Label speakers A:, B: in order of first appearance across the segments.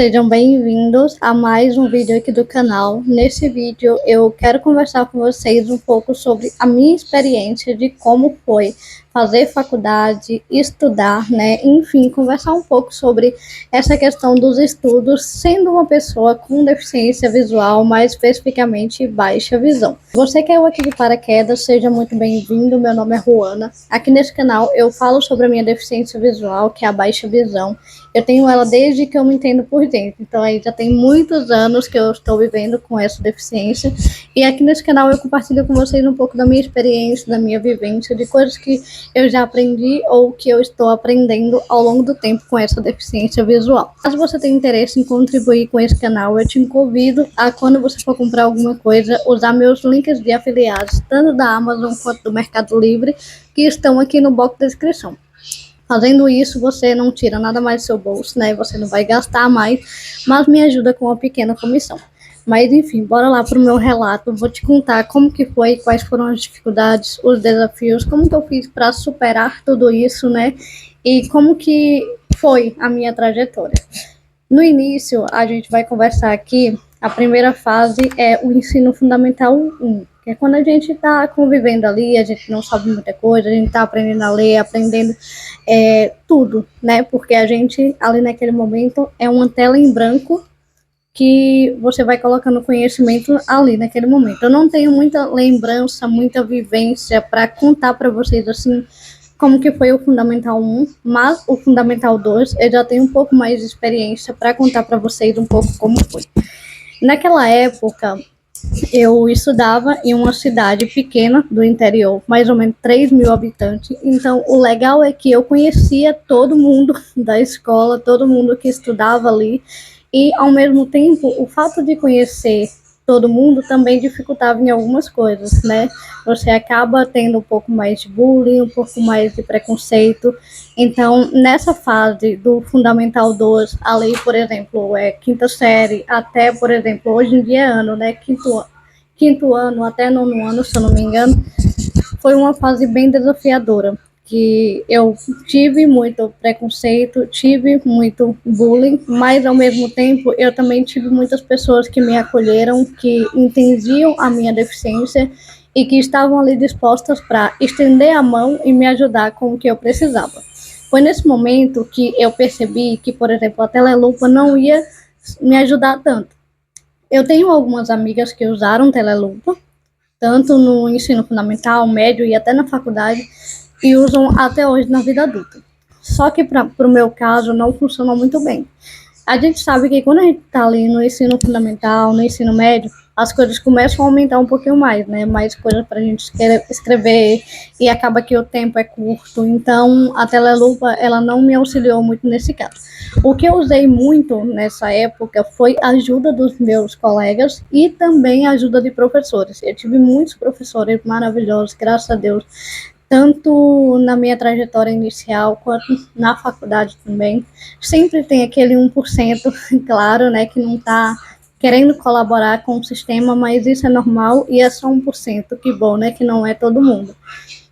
A: Sejam bem-vindos a mais um vídeo aqui do canal. Nesse vídeo eu quero conversar com vocês um pouco sobre a minha experiência de como foi fazer faculdade, estudar, né? Enfim, conversar um pouco sobre essa questão dos estudos, sendo uma pessoa com deficiência visual, mais especificamente baixa visão. Você que é aqui de paraquedas, seja muito bem-vindo. Meu nome é Ruana. Aqui nesse canal eu falo sobre a minha deficiência visual, que é a baixa visão. Eu tenho ela desde que eu me entendo por dentro, então aí já tem muitos anos que eu estou vivendo com essa deficiência. E aqui nesse canal eu compartilho com vocês um pouco da minha experiência, da minha vivência, de coisas que eu já aprendi ou que eu estou aprendendo ao longo do tempo com essa deficiência visual. Caso você tenha interesse em contribuir com esse canal, eu te convido a, quando você for comprar alguma coisa, usar meus links de afiliados, tanto da Amazon quanto do Mercado Livre, que estão aqui no box da descrição. Fazendo isso, você não tira nada mais do seu bolso, né? Você não vai gastar mais, mas me ajuda com uma pequena comissão. Mas enfim, bora lá pro meu relato. Vou te contar como que foi, quais foram as dificuldades, os desafios, como que eu fiz para superar tudo isso, né? E como que foi a minha trajetória. No início, a gente vai conversar aqui, a primeira fase é o ensino fundamental 1, que é quando a gente está convivendo ali, a gente não sabe muita coisa, a gente está aprendendo a ler, aprendendo tudo, né? Porque a gente, ali naquele momento, é uma tela em branco que você vai colocando conhecimento ali naquele momento. Eu não tenho muita lembrança, muita vivência para contar para vocês, assim, como que foi o Fundamental 1, mas o Fundamental 2 eu já tenho um pouco mais de experiência para contar para vocês um pouco como foi. Naquela época, eu estudava em uma cidade pequena do interior, mais ou menos 3.000 habitantes. Então, o legal é que eu conhecia todo mundo da escola, todo mundo que estudava ali. E, ao mesmo tempo, o fato de conhecer todo mundo também dificultava em algumas coisas, né? Você acaba tendo um pouco mais de bullying, um pouco mais de preconceito. Então, nessa fase do Fundamental 2, ali, por exemplo, quinta série, até, por exemplo, hoje em dia é ano, né? Quinto ano até nono ano, se eu não me engano, foi uma fase bem desafiadora, que eu tive muito preconceito, tive muito bullying, mas ao mesmo tempo eu também tive muitas pessoas que me acolheram, que entendiam a minha deficiência e que estavam ali dispostas para estender a mão e me ajudar com o que eu precisava. Foi nesse momento que eu percebi que, por exemplo, a telelupa não ia me ajudar tanto. Eu tenho algumas amigas que usaram telelupa, tanto no ensino fundamental, médio e até na faculdade, e usam até hoje na vida adulta. Só que para o meu caso não funcionou muito bem. A gente sabe que quando a gente está ali no ensino fundamental, no ensino médio, as coisas começam a aumentar um pouquinho mais, né? Mais coisas para a gente escrever e acaba que o tempo é curto. Então, a telelupa, ela não me auxiliou muito nesse caso. O que eu usei muito nessa época foi a ajuda dos meus colegas e também a ajuda de professores. Eu tive muitos professores maravilhosos, graças a Deus, tanto na minha trajetória inicial quanto na faculdade também. Sempre tem aquele 1%, claro, né, que não está querendo colaborar com o sistema, mas isso é normal e é só 1%, que bom, né, que não é todo mundo.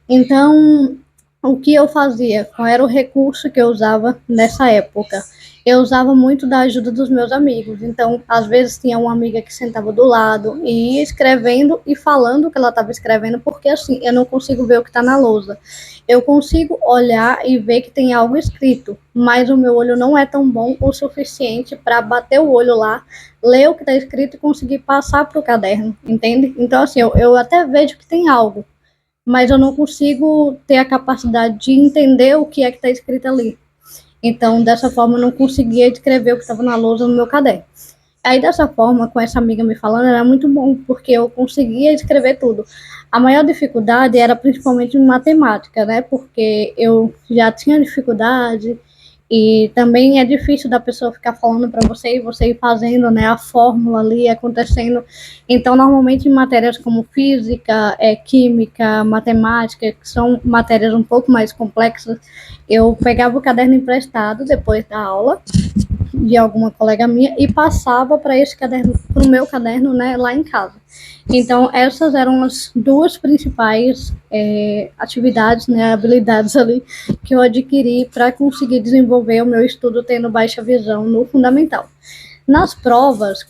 A: Então, o que eu fazia? Qual era o recurso que eu usava nessa época? Eu usava muito da ajuda dos meus amigos. Então, às vezes tinha uma amiga que sentava do lado e ia escrevendo e falando o que ela estava escrevendo, porque assim, eu não consigo ver o que está na lousa. Eu consigo olhar e ver que tem algo escrito, mas o meu olho não é tão bom o suficiente para bater o olho lá, ler o que está escrito e conseguir passar para o caderno, entende? Então, assim, eu até vejo que tem algo, mas eu não consigo ter a capacidade de entender o que é que está escrito ali. Então, dessa forma, eu não conseguia escrever o que estava na lousa no meu caderno. Aí, dessa forma, com essa amiga me falando, era muito bom, porque eu conseguia escrever tudo. A maior dificuldade era principalmente em matemática, né? Porque eu já tinha dificuldade e também é difícil da pessoa ficar falando para você e você ir fazendo, né, a fórmula ali acontecendo. Então, normalmente em matérias como física, química, matemática, que são matérias um pouco mais complexas, eu pegava o caderno emprestado depois da aula de alguma colega minha e passava para esse caderno, para o meu caderno, né, lá em casa. Então, essas eram as duas principais atividades, né, habilidades ali que eu adquiri para conseguir desenvolver o meu estudo tendo baixa visão no fundamental. Nas provas,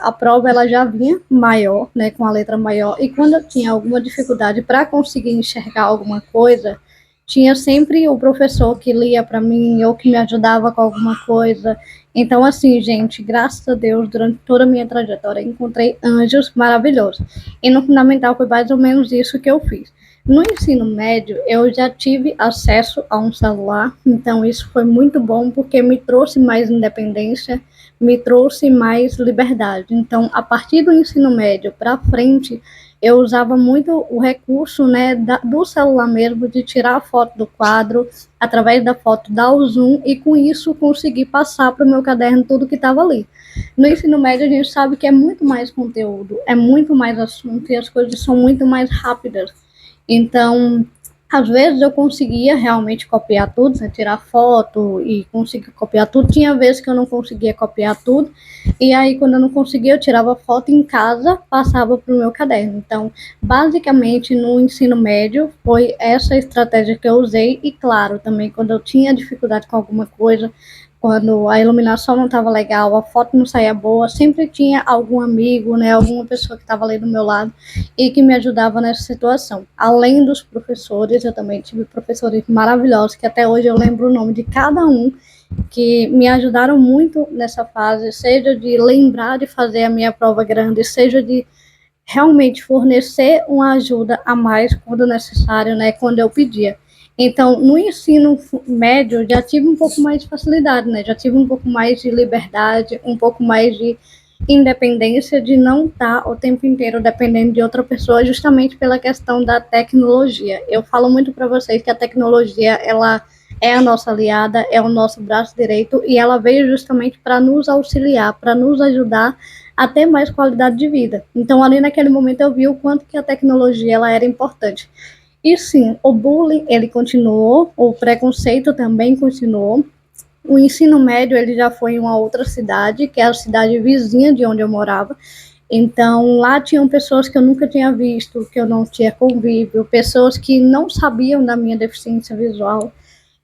A: a prova ela já vinha maior, né, com a letra maior, e quando eu tinha alguma dificuldade para conseguir enxergar alguma coisa, tinha sempre o professor que lia para mim ou que me ajudava com alguma coisa. Então, assim, gente, graças a Deus, durante toda a minha trajetória, encontrei anjos maravilhosos. E no fundamental foi mais ou menos isso que eu fiz. No ensino médio, eu já tive acesso a um celular, então isso foi muito bom porque me trouxe mais independência, me trouxe mais liberdade. Então, a partir do ensino médio para frente, eu usava muito o recurso, né, do celular mesmo, de tirar a foto do quadro, através da foto dar o zoom, e com isso conseguir passar para o meu caderno tudo que estava ali. No ensino médio, a gente sabe que é muito mais conteúdo, é muito mais assunto e as coisas são muito mais rápidas. Então, às vezes eu conseguia realmente copiar tudo, né, tirar foto e conseguir copiar tudo. Tinha vezes que eu não conseguia copiar tudo, e aí quando eu não conseguia, eu tirava foto em casa, passava para o meu caderno. Então, basicamente, no ensino médio, foi essa estratégia que eu usei, e claro, também quando eu tinha dificuldade com alguma coisa, quando a iluminação não estava legal, a foto não saía boa, sempre tinha algum amigo, né, alguma pessoa que estava ali do meu lado e que me ajudava nessa situação. Além dos professores, eu também tive professores maravilhosos, que até hoje eu lembro o nome de cada um, que me ajudaram muito nessa fase, seja de lembrar de fazer a minha prova grande, seja de realmente fornecer uma ajuda a mais quando necessário, né, quando eu pedia. Então, no ensino médio, já tive um pouco mais de facilidade, né, já tive um pouco mais de liberdade, um pouco mais de independência, de não estar o tempo inteiro dependendo de outra pessoa, justamente pela questão da tecnologia. Eu falo muito para vocês que a tecnologia, ela é a nossa aliada, é o nosso braço direito, e ela veio justamente para nos auxiliar, para nos ajudar a ter mais qualidade de vida. Então, ali naquele momento eu vi o quanto que a tecnologia ela era importante. E sim, o bullying ele continuou, o preconceito também continuou. O ensino médio ele já foi em uma outra cidade, que é a cidade vizinha de onde eu morava. Então, lá tinham pessoas que eu nunca tinha visto, que eu não tinha convívio, pessoas que não sabiam da minha deficiência visual.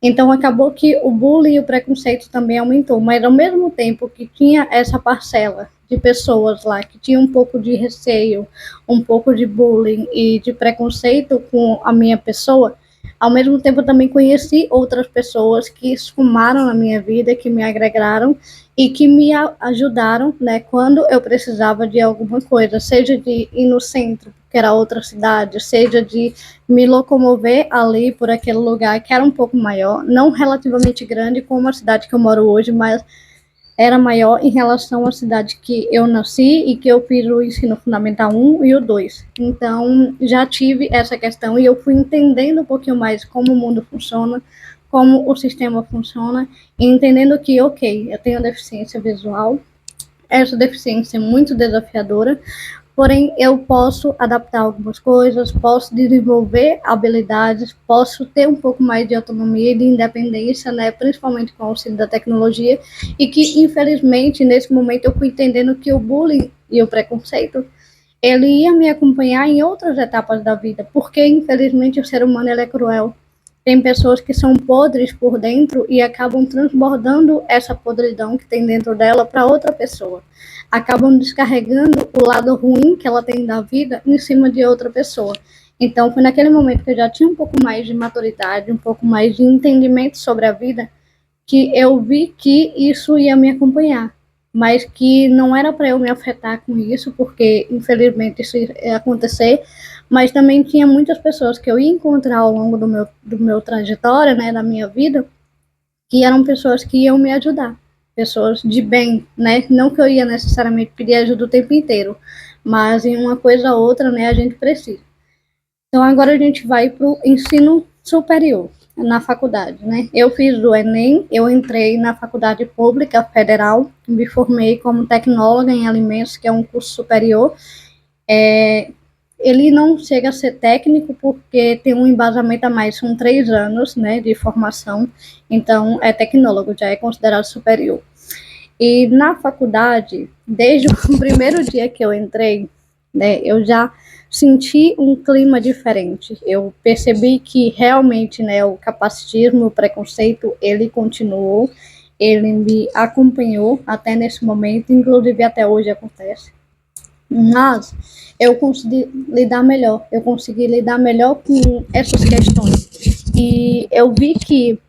A: Então, acabou que o bullying e o preconceito também aumentou, mas ao mesmo tempo que tinha essa parcela de pessoas lá que tinha um pouco de receio, um pouco de bullying e de preconceito com a minha pessoa, ao mesmo tempo eu também conheci outras pessoas que sumaram na minha vida, que me agregaram e que me ajudaram, né, quando eu precisava de alguma coisa, seja de ir no centro, que era outra cidade, seja de me locomover ali por aquele lugar que era um pouco maior, não relativamente grande como a cidade que eu moro hoje, mas era maior em relação à cidade que eu nasci e que eu fiz o ensino fundamental 1 e o 2. Então, já tive essa questão e eu fui entendendo um pouquinho mais como o mundo funciona, como o sistema funciona, e entendendo que, ok, eu tenho deficiência visual, essa deficiência é muito desafiadora, porém eu posso adaptar algumas coisas, posso desenvolver habilidades, posso ter um pouco mais de autonomia e de independência, né, principalmente com o auxílio da tecnologia, e que infelizmente nesse momento eu fui entendendo que o bullying e o preconceito ele ia me acompanhar em outras etapas da vida, porque infelizmente o ser humano ele é cruel. Tem pessoas que são podres por dentro e acabam transbordando essa podridão que tem dentro dela para outra pessoa. Acabam descarregando o lado ruim que ela tem da vida em cima de outra pessoa. Então, foi naquele momento que eu já tinha um pouco mais de maturidade, um pouco mais de entendimento sobre a vida, que eu vi que isso ia me acompanhar, mas que não era para eu me afetar com isso, porque infelizmente isso ia acontecer, mas também tinha muitas pessoas que eu ia encontrar ao longo do meu trajetória, né, da minha vida, que eram pessoas que iam me ajudar, pessoas de bem, né, não que eu ia necessariamente pedir ajuda o tempo inteiro, mas em uma coisa ou outra, né, a gente precisa. Então agora a gente vai para o ensino superior, na faculdade, né? Eu fiz o Enem, eu entrei na faculdade pública federal, me formei como tecnóloga em alimentos, que é um curso superior. Ele não chega a ser técnico porque tem um embasamento a mais, são 3 anos, né, de formação, então é tecnólogo, já é considerado superior. E na faculdade, desde o primeiro dia que eu entrei, né, eu já senti um clima diferente. Eu percebi que realmente, né, o capacitismo, o preconceito, ele continuou. ele me acompanhou até nesse momento, inclusive até hoje acontece. Mas eu consegui lidar melhor com essas questões. E eu vi que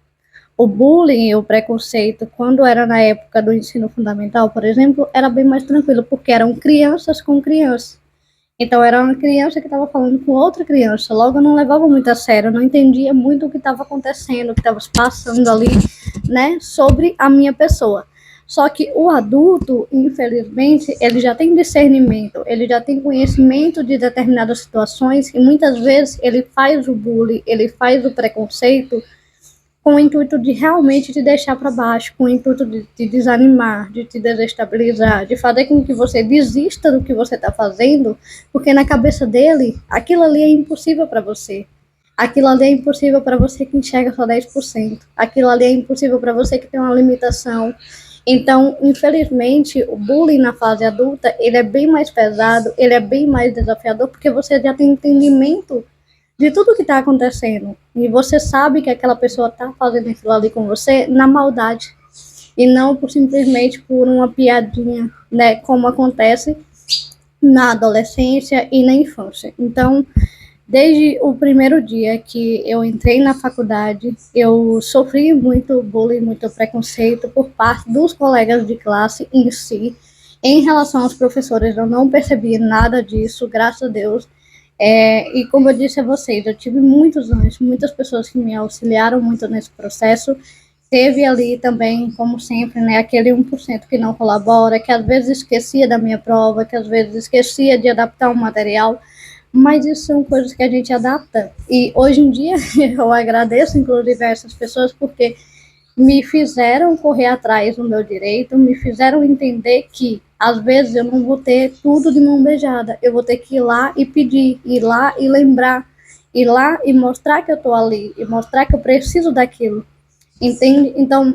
A: o bullying e o preconceito, quando era na época do ensino fundamental, por exemplo, era bem mais tranquilo, porque eram crianças com crianças. Então, era uma criança que estava falando com outra criança. Logo, eu não levava muito a sério, eu não entendia muito o que estava acontecendo, o que estava se passando ali, né, sobre a minha pessoa. Só que o adulto, infelizmente, ele já tem discernimento, ele já tem conhecimento de determinadas situações e muitas vezes ele faz o bullying, ele faz o preconceito com o intuito de realmente te deixar para baixo, com o intuito de te desanimar, de te desestabilizar, de fazer com que você desista do que você está fazendo, porque na cabeça dele, aquilo ali é impossível para você. Aquilo ali é impossível para você que enxerga só 10%. Aquilo ali é impossível para você que tem uma limitação. Então, infelizmente, o bullying na fase adulta, ele é bem mais pesado, ele é bem mais desafiador, porque você já tem entendimento de tudo que está acontecendo. E você sabe que aquela pessoa está fazendo aquilo ali com você na maldade. E não por simplesmente por uma piadinha, né? Como acontece na adolescência e na infância. Então, desde o primeiro dia que eu entrei na faculdade, eu sofri muito bullying, muito preconceito por parte dos colegas de classe em si. Em relação aos professores, eu não percebi nada disso, graças a Deus. E como eu disse a vocês, eu tive muitos anos, muitas pessoas que me auxiliaram muito nesse processo. Teve ali também, como sempre, né, aquele 1% que não colabora, que às vezes esquecia da minha prova, que às vezes esquecia de adaptar o material, mas isso são coisas que a gente adapta. E hoje em dia eu agradeço, inclusive, a essas pessoas, porque me fizeram correr atrás do meu direito, me fizeram entender que às vezes eu não vou ter tudo de mão beijada, eu vou ter que ir lá e pedir, ir lá e lembrar, ir lá e mostrar que eu estou ali, e mostrar que eu preciso daquilo, entende? Então,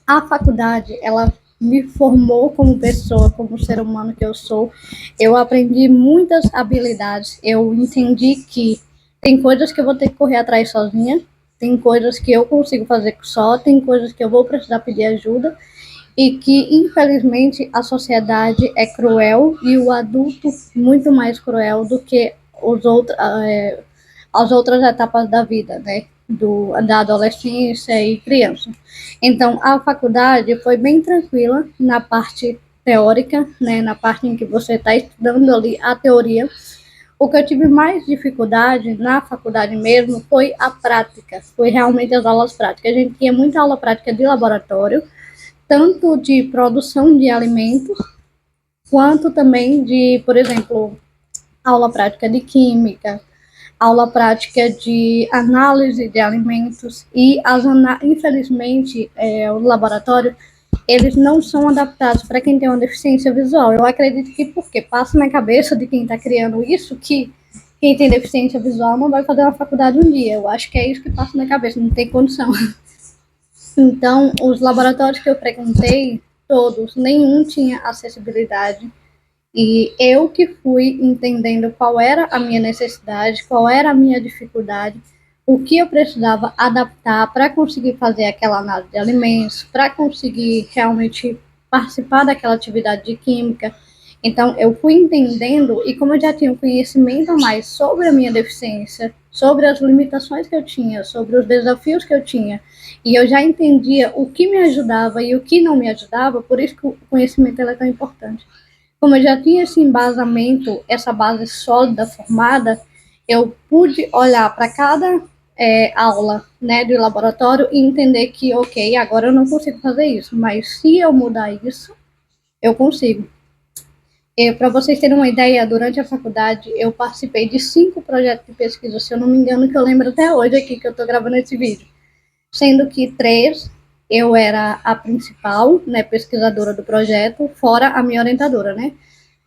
A: a faculdade, ela me formou como pessoa, como ser humano que eu sou. Eu aprendi muitas habilidades, eu entendi que tem coisas que eu vou ter que correr atrás sozinha, tem coisas que eu consigo fazer só, tem coisas que eu vou precisar pedir ajuda e que, infelizmente, a sociedade é cruel e o adulto muito mais cruel do que as outras etapas da vida, né? Da adolescência e criança. Então, a faculdade foi bem tranquila na parte teórica, né? Na parte em que você está estudando ali a teoria. O que eu tive mais dificuldade na faculdade mesmo foi a prática, foi realmente as aulas práticas. A gente tinha muita aula prática de laboratório, tanto de produção de alimentos, quanto também de, por exemplo, aula prática de química, aula prática de análise de alimentos e infelizmente os laboratórios eles não são adaptados para quem tem uma deficiência visual. Eu acredito que porque passa na cabeça de quem está criando isso que quem tem deficiência visual não vai fazer uma faculdade um dia. Eu acho que é isso que passa na cabeça, não tem condição. Então, os laboratórios que eu frequentei, todos, nenhum tinha acessibilidade. E eu que fui entendendo qual era a minha necessidade, qual era a minha dificuldade, o que eu precisava adaptar para conseguir fazer aquela análise de alimentos, para conseguir realmente participar daquela atividade de química. Então, eu fui entendendo, e como eu já tinha um conhecimento a mais sobre a minha deficiência, sobre as limitações que eu tinha, sobre os desafios que eu tinha, e eu já entendia o que me ajudava e o que não me ajudava, por isso que o conhecimento é tão importante. Como eu já tinha esse embasamento, essa base sólida formada, eu pude olhar para cada aula, né, de laboratório e entender que, ok, agora eu não consigo fazer isso, mas se eu mudar isso, eu consigo. Para vocês terem uma ideia, durante a faculdade eu participei de 5 projetos de pesquisa, se eu não me engano, que eu lembro até hoje aqui que eu estou gravando esse vídeo, sendo que 3 eu era a principal, né, pesquisadora do projeto, fora a minha orientadora, né?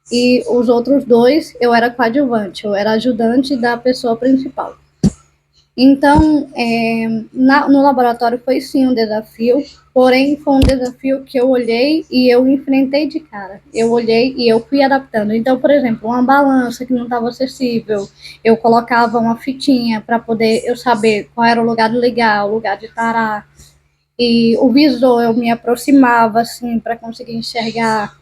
A: E os outros 2 eu era coadjuvante, eu era ajudante da pessoa principal. Então, no laboratório foi sim um desafio, porém foi um desafio que eu olhei e eu enfrentei de cara. Eu olhei e eu fui adaptando. Então, por exemplo, uma balança que não estava acessível, eu colocava uma fitinha para poder eu saber qual era o lugar de ligar, o lugar de parar. E o visor eu me aproximava assim para conseguir enxergar,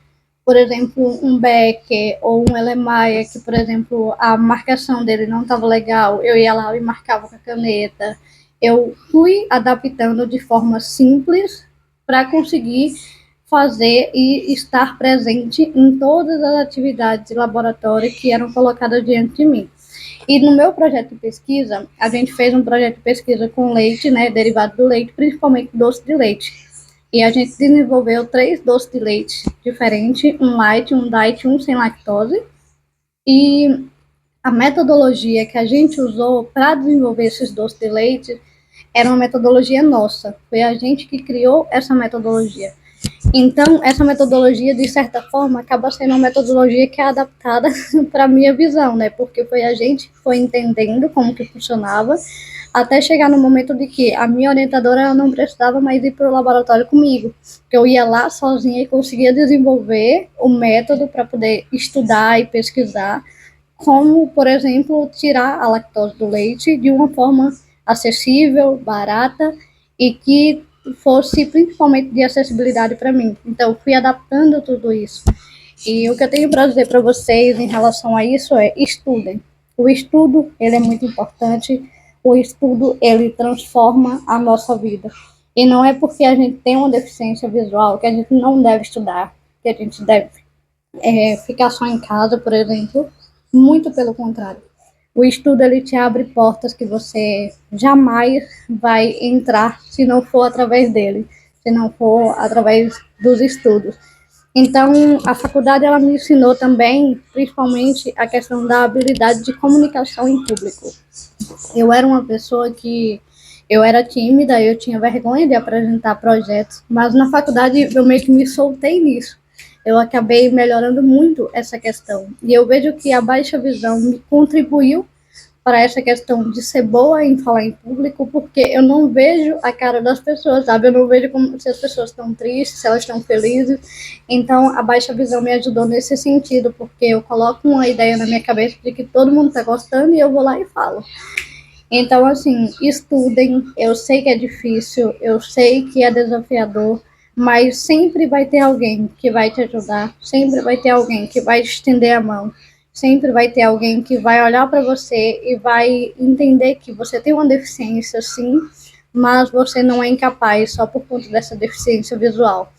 A: por exemplo, um Becker ou um Elemaia, que, por exemplo, a marcação dele não estava legal, eu ia lá e marcava com a caneta. Eu fui adaptando de forma simples para conseguir fazer e estar presente em todas as atividades de laboratório que eram colocadas diante de mim. E no meu projeto de pesquisa, a gente fez um projeto de pesquisa com leite, né, derivado do leite, principalmente doce de leite. E a gente desenvolveu 3 doces de leite diferentes, um light, um diet, um sem lactose. E a metodologia que a gente usou para desenvolver esses doces de leite era uma metodologia nossa. Foi a gente que criou essa metodologia. Então, essa metodologia, de certa forma, acaba sendo uma metodologia que é adaptada para a minha visão, né? Porque foi a gente que foi entendendo como que funcionava, até chegar no momento de que a minha orientadora ela não precisava mais ir para o laboratório comigo, que eu ia lá sozinha e conseguia desenvolver o método para poder estudar e pesquisar, como, por exemplo, tirar a lactose do leite de uma forma acessível, barata e que fosse principalmente de acessibilidade para mim. Então, fui adaptando tudo isso. E o que eu tenho para dizer para vocês em relação a isso é: estudem. O estudo, ele é muito importante. O estudo, ele transforma a nossa vida. E não é porque a gente tem uma deficiência visual que a gente não deve estudar, que a gente deve ficar só em casa, por exemplo. Muito pelo contrário. O estudo ele te abre portas que você jamais vai entrar se não for através dele, se não for através dos estudos. Então, a faculdade ela me ensinou também, principalmente, a questão da habilidade de comunicação em público. Eu era uma pessoa que eu era tímida, eu tinha vergonha de apresentar projetos, mas na faculdade eu meio que me soltei nisso. Eu acabei melhorando muito essa questão. E eu vejo que a baixa visão me contribuiu para essa questão de ser boa em falar em público, porque eu não vejo a cara das pessoas, sabe? Eu não vejo como, se as pessoas estão tristes, se elas estão felizes. Então, a baixa visão me ajudou nesse sentido, porque eu coloco uma ideia na minha cabeça de que todo mundo está gostando e eu vou lá e falo. Então, assim, estudem. Eu sei que é difícil, eu sei que é desafiador, mas sempre vai ter alguém que vai te ajudar, sempre vai ter alguém que vai te estender a mão, sempre vai ter alguém que vai olhar para você e vai entender que você tem uma deficiência, sim, mas você não é incapaz só por conta dessa deficiência visual.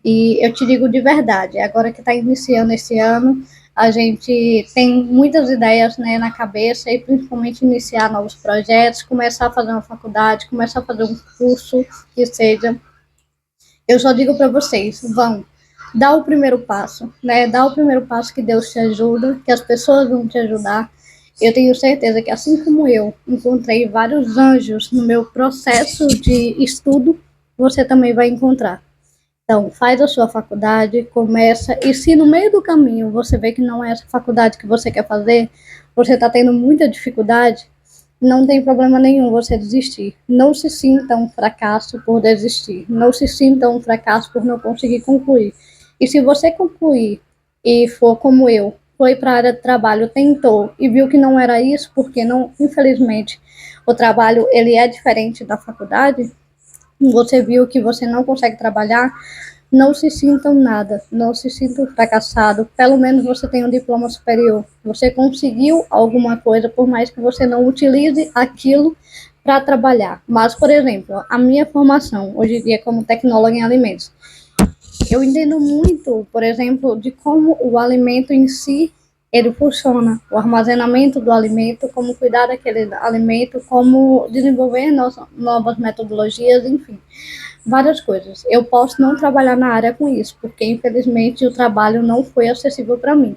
A: E eu te digo de verdade, agora que está iniciando esse ano, a gente tem muitas ideias, né, na cabeça e principalmente iniciar novos projetos, começar a fazer uma faculdade, começar a fazer um curso que seja. Eu só digo para vocês, vão, dá o primeiro passo, né? Dá o primeiro passo que Deus te ajuda, que as pessoas vão te ajudar. Eu tenho certeza que assim como eu encontrei vários anjos no meu processo de estudo, você também vai encontrar. Então, faz a sua faculdade, começa, e se no meio do caminho você vê que não é essa faculdade que você quer fazer, você está tendo muita dificuldade, não tem problema nenhum você desistir. Não se sinta um fracasso por desistir. Não se sinta um fracasso por não conseguir concluir. E se você concluir e for como eu, foi para a área de trabalho, tentou e viu que não era isso, porque não, infelizmente, o trabalho ele é diferente da faculdade, você viu que você não consegue trabalhar, não se sintam nada, não se sintam fracassado. Pelo menos você tem um diploma superior. Você conseguiu alguma coisa, por mais que você não utilize aquilo para trabalhar. Mas, por exemplo, a minha formação hoje em dia como tecnóloga em alimentos, eu entendo muito, por exemplo, de como o alimento em si ele funciona, o armazenamento do alimento, como cuidar daquele alimento, como desenvolver novas metodologias, enfim, várias coisas. Eu posso não trabalhar na área com isso, porque infelizmente o trabalho não foi acessível para mim.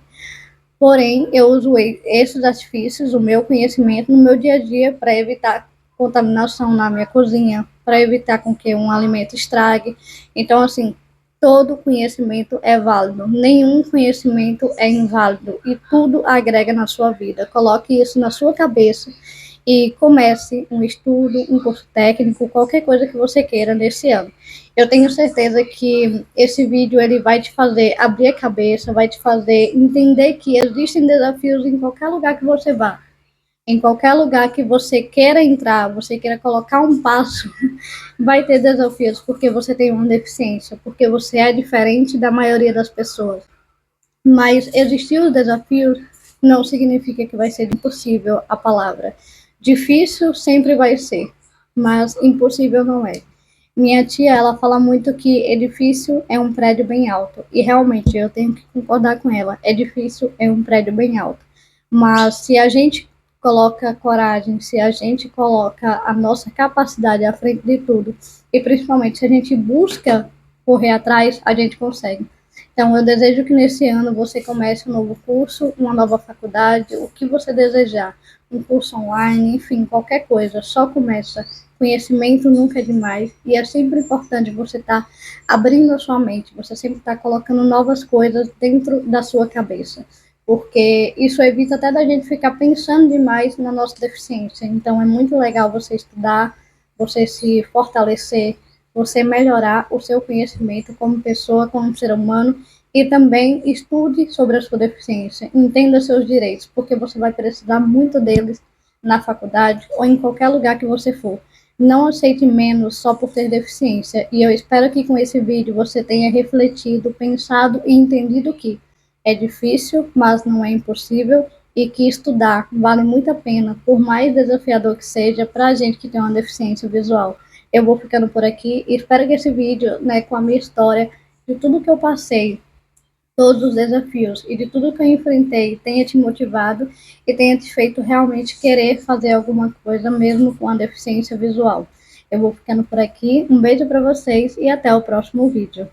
A: Porém, eu uso esses artifícios, o meu conhecimento no meu dia a dia para evitar contaminação na minha cozinha, para evitar com que um alimento estrague. Então, assim, todo conhecimento é válido, nenhum conhecimento é inválido e tudo agrega na sua vida. Coloque isso na sua cabeça e comece um estudo, um curso técnico, qualquer coisa que você queira nesse ano. Eu tenho certeza que esse vídeo ele vai te fazer abrir a cabeça, vai te fazer entender que existem desafios em qualquer lugar que você vá. Em qualquer lugar que você queira entrar, você queira colocar um passo, vai ter desafios porque você tem uma deficiência, porque você é diferente da maioria das pessoas. Mas existir os desafios não significa que vai ser impossível a palavra. Difícil sempre vai ser, mas impossível não é. Minha tia, ela fala muito que edifício é um prédio bem alto. E realmente, eu tenho que concordar com ela. Edifício é um prédio bem alto. Mas se a gente coloca coragem, se a gente coloca a nossa capacidade à frente de tudo, e principalmente se a gente busca correr atrás, a gente consegue. Então, eu desejo que nesse ano você comece um novo curso, uma nova faculdade, o que você desejar, um curso online, enfim, qualquer coisa, só começa. Conhecimento nunca é demais e é sempre importante você estar abrindo a sua mente, você sempre estar colocando novas coisas dentro da sua cabeça, porque isso evita até da gente ficar pensando demais na nossa deficiência. Então, é muito legal você estudar, você se fortalecer, você melhorar o seu conhecimento como pessoa, como ser humano, e também estude sobre a sua deficiência, entenda seus direitos, porque você vai precisar muito deles na faculdade ou em qualquer lugar que você for. Não aceite menos só por ter deficiência, e eu espero que com esse vídeo você tenha refletido, pensado e entendido que é difícil, mas não é impossível, e que estudar vale muito a pena, por mais desafiador que seja para a gente que tem uma deficiência visual. Eu vou ficando por aqui e espero que esse vídeo, né, com a minha história, de tudo que eu passei, todos os desafios e de tudo que eu enfrentei, tenha te motivado e tenha te feito realmente querer fazer alguma coisa, mesmo com a deficiência visual. Eu vou ficando por aqui, um beijo para vocês e até o próximo vídeo.